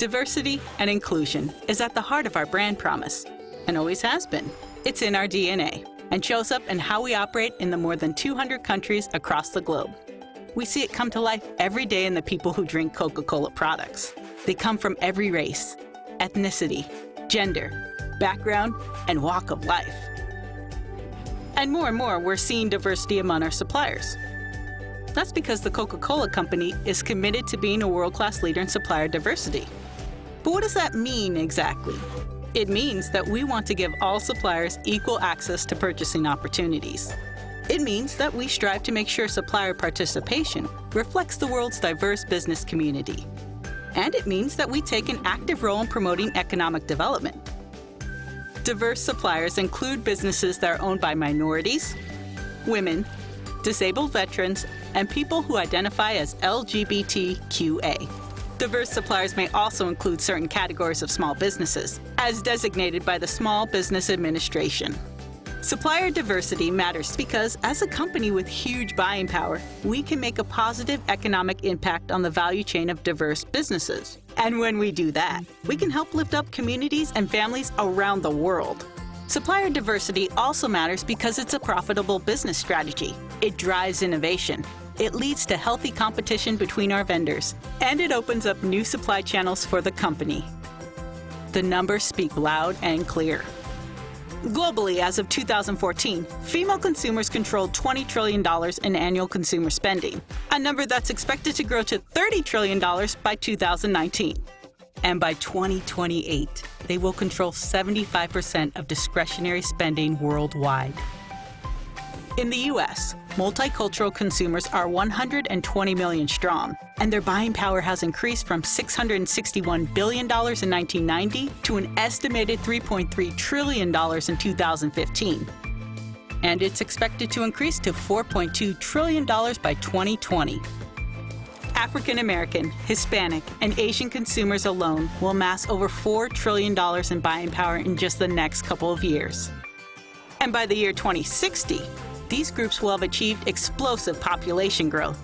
Diversity and inclusion is at the heart of our brand promise, and always has been. It's in our DNA, and shows up in how we operate in the more than 200 countries across the globe. We see it come to life every day in the people who drink Coca-Cola products. They come from every race, ethnicity, gender, background, and walk of life. And more, we're seeing diversity among our suppliers. That's because the Coca-Cola Company is committed to being a world-class leader in supplier diversity. But what does that mean exactly? It means that we want to give all suppliers equal access to purchasing opportunities. It means that we strive to make sure supplier participation reflects the world's diverse business community. And it means that we take an active role in promoting economic development. Diverse suppliers include businesses that are owned by minorities, women, disabled veterans, and people who identify as LGBTQA. Diverse suppliers may also include certain categories of small businesses, as designated by the Small Business Administration. Supplier diversity matters because, as a company with huge buying power, we can make a positive economic impact on the value chain of diverse businesses. And when we do that, we can help lift up communities and families around the world. Supplier diversity also matters because it's a profitable business strategy. It drives innovation. It leads to healthy competition between our vendors, and it opens up new supply channels for the company. The numbers speak loud and clear. Globally, as of 2014, female consumers controlled $20 trillion in annual consumer spending, a number that's expected to grow to $30 trillion by 2019. And by 2028, they will control 75% of discretionary spending worldwide. In the U.S., multicultural consumers are 120 million strong, and their buying power has increased from $661 billion in 1990 to an estimated $3.3 trillion in 2015. And it's expected to increase to $4.2 trillion by 2020. African American, Hispanic, and Asian consumers alone will amass over $4 trillion in buying power in just the next couple of years. And by the year 2060, these groups will have achieved explosive population growth.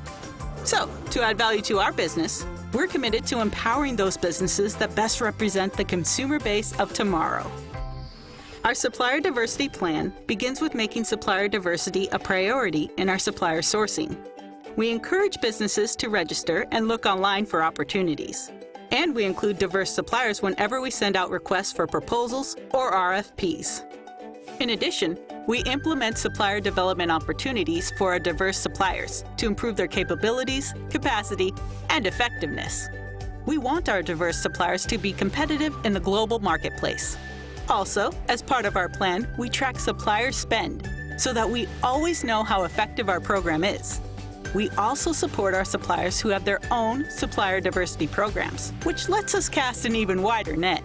So, to add value to our business, we're committed to empowering those businesses that best represent the consumer base of tomorrow. Our supplier diversity plan begins with making supplier diversity a priority in our supplier sourcing. We encourage businesses to register and look online for opportunities. And we include diverse suppliers whenever we send out requests for proposals or RFPs. In addition, we implement supplier development opportunities for our diverse suppliers to improve their capabilities, capacity, and effectiveness. We want our diverse suppliers to be competitive in the global marketplace. Also, as part of our plan, we track supplier spend so that we always know how effective our program is. We also support our suppliers who have their own supplier diversity programs, which lets us cast an even wider net.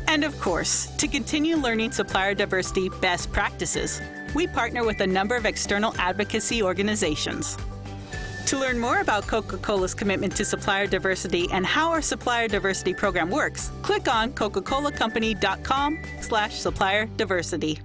And of course, to continue learning supplier diversity best practices, we partner with a number of external advocacy organizations. To learn more about Coca-Cola's commitment to supplier diversity and how our supplier diversity program works, click on coca-colacompany.com/supplierdiversity.